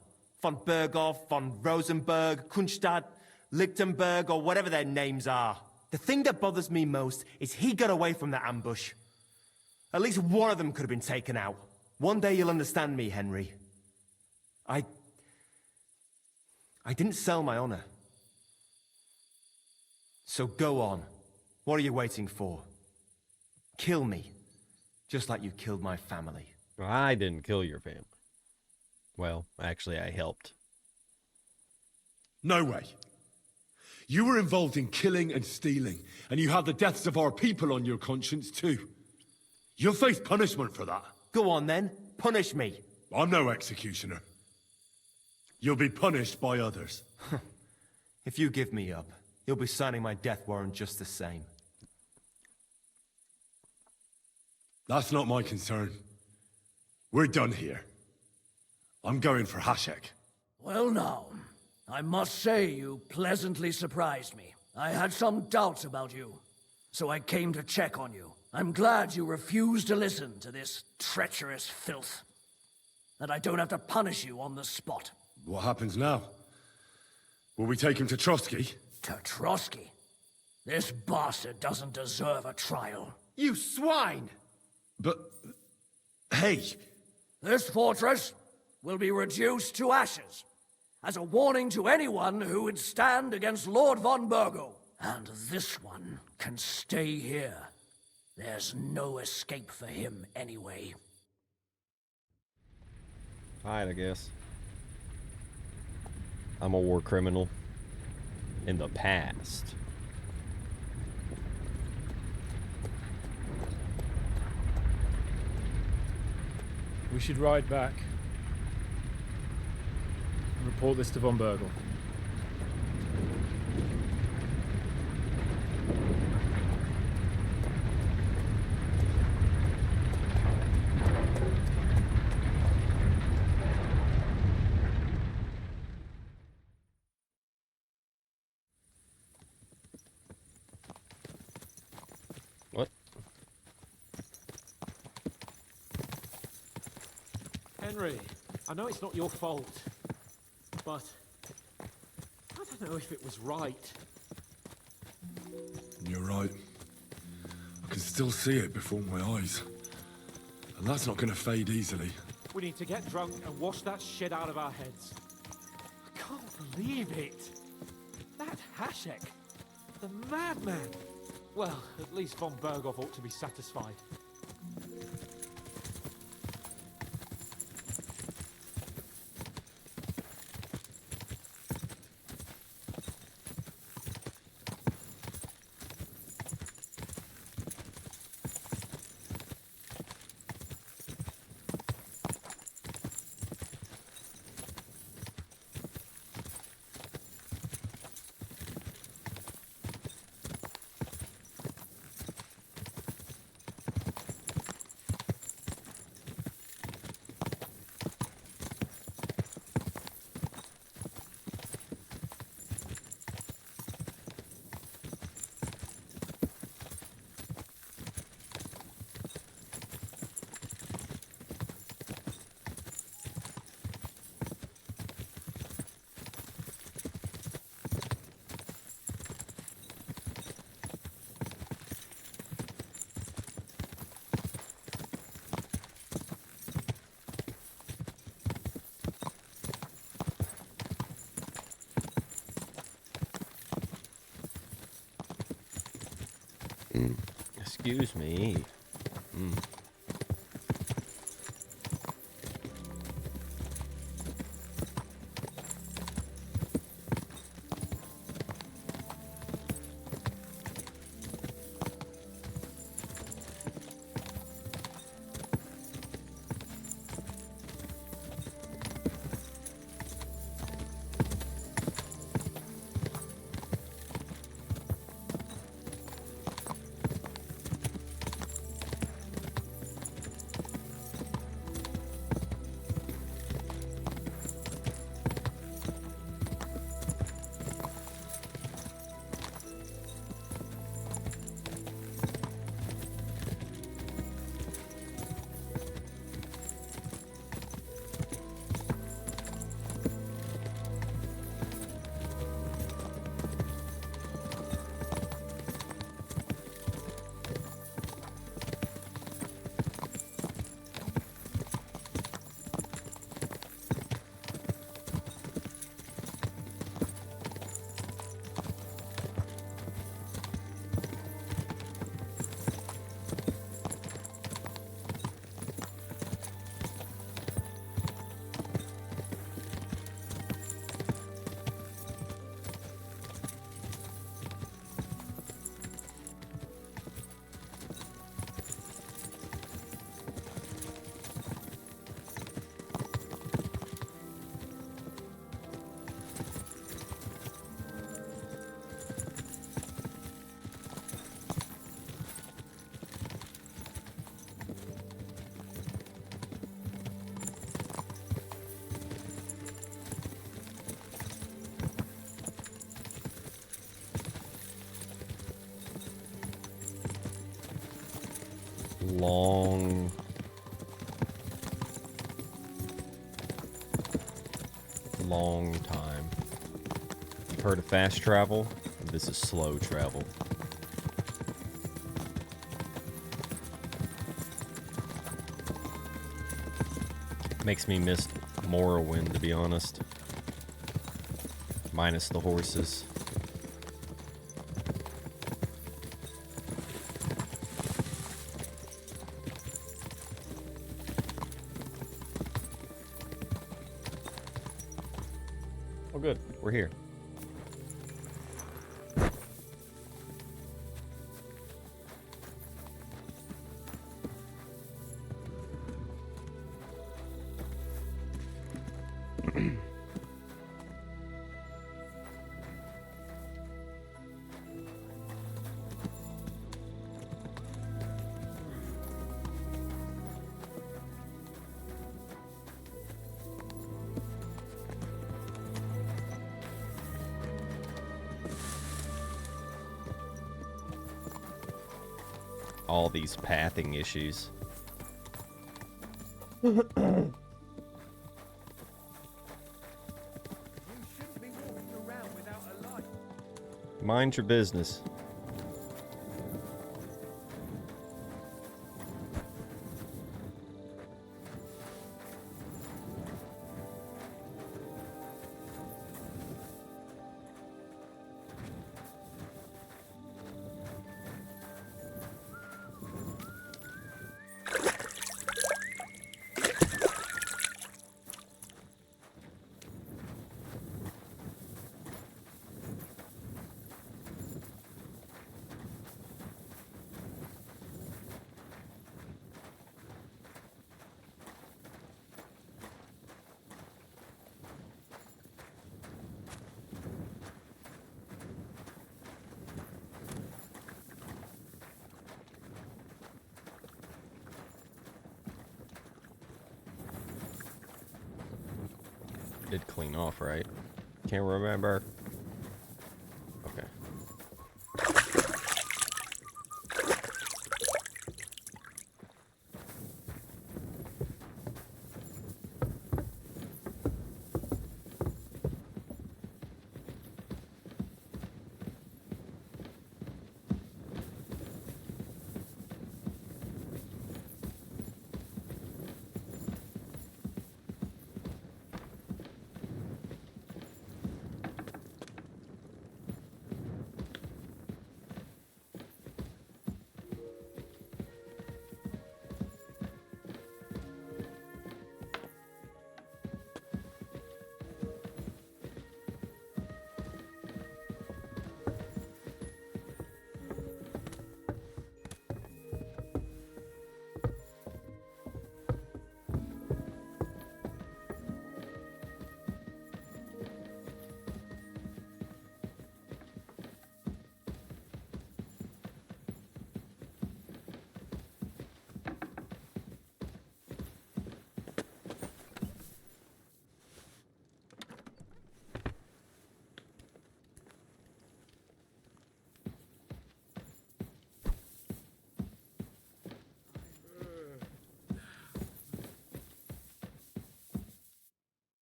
Von Burgov, von Rosenberg, Kunstadt, Lichtenberg, or whatever their names are. The thing that bothers me most is he got away from the ambush. At least one of them could have been taken out. One day you'll understand me, Henry. I didn't sell my honor. So go on. What are you waiting for? Kill me. Just like you killed my family. I didn't kill your family. Well, actually, I helped. No way. You were involved in killing and stealing, and you have the deaths of our people on your conscience, too. You'll face punishment for that. Go on, then. Punish me. I'm no executioner. You'll be punished by others. If you give me up, you'll be signing my death warrant just the same. That's not my concern. We're done here. I'm going for Hashek. Well now, I must say you pleasantly surprised me. I had some doubts about you. so I came to check on you. I'm glad you refused to listen to this treacherous filth. That I don't have to punish you on the spot. What happens now? Will we take him to Trotsky? To Trotsky? This bastard doesn't deserve a trial. You swine! But... hey! This fortress will be reduced to ashes, as a warning to anyone who would stand against Lord von Burgo. And this one can stay here. There's no escape for him anyway. Alright, I guess. I'm a war criminal in the past. We should ride back and report this to von Burgle. What? Henry, I know it's not your fault, but I don't know if it was right. You're right. I can still see it before my eyes. And that's not gonna fade easily. We need to get drunk and wash that shit out of our heads. I can't believe it. That Hashek, the madman. Well, at least von Berghoff ought to be satisfied. Excuse me. long time. You've heard of fast travel? This is slow travel. Makes me miss Morrowind, to be honest. Minus the horses. Oh, good. We're here. All these pathing issues. Mind your business. Did clean off, right? Can't remember. Okay.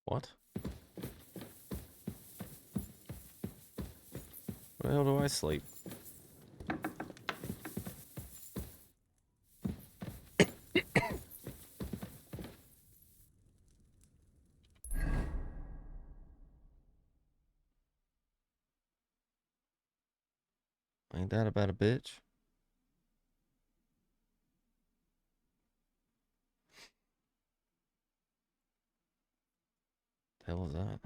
What? Where the hell do I sleep? Ain't that about a bitch? The hell is that?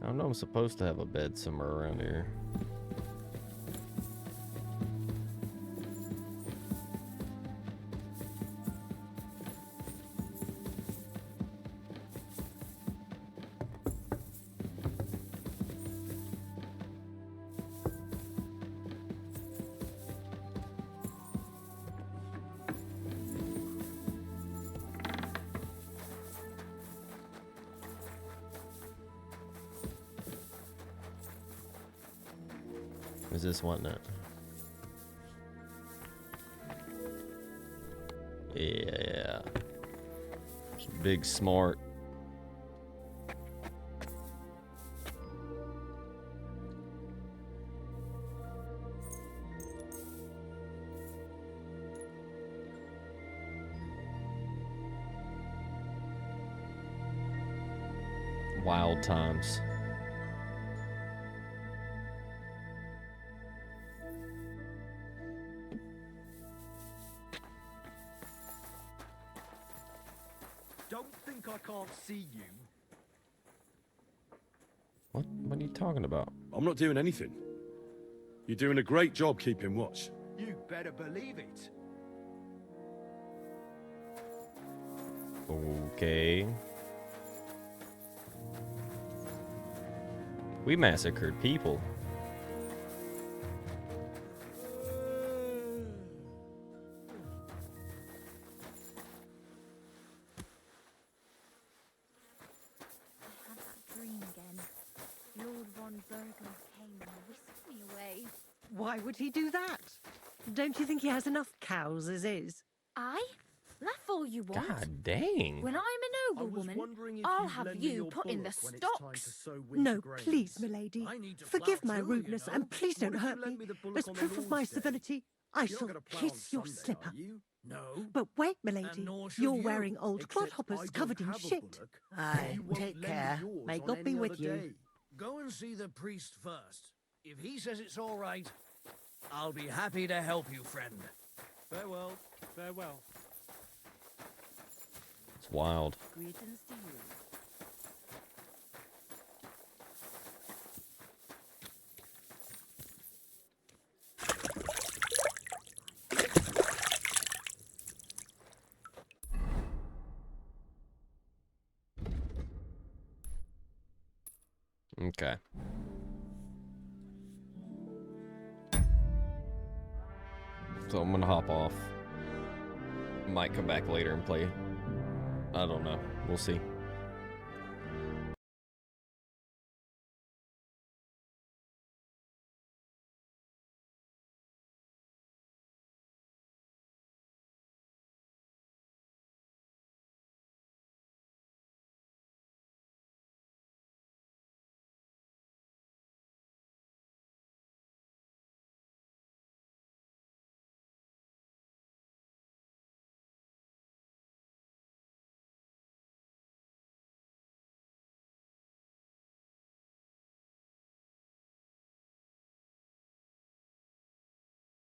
I know I'm supposed to have a bed somewhere around here. was this, wasn't it? Yeah. Big smart. Wild times. Don't think I can't see you. What are you talking about? I'm not doing anything. You're doing a great job keeping watch. You better believe it. Okay. We massacred people. Why would he do that? Don't you think he has enough cows as is? Aye? That's all you want. God dang. When I'm a noblewoman, I'll have you put in the stocks. No, please, milady. Forgive my rudeness, and please don't hurt me. As proof of my civility, I shall kiss your slipper. No. But wait, milady, you're wearing old clodhoppers covered in shit. Aye, take care. May God be with you. Go and see the priest first. If he says it's all right, I'll be happy to help you, friend. Farewell. Farewell. It's wild. Greetings to you. Okay. So I'm gonna hop off. Might come back later and play. I don't know. We'll see.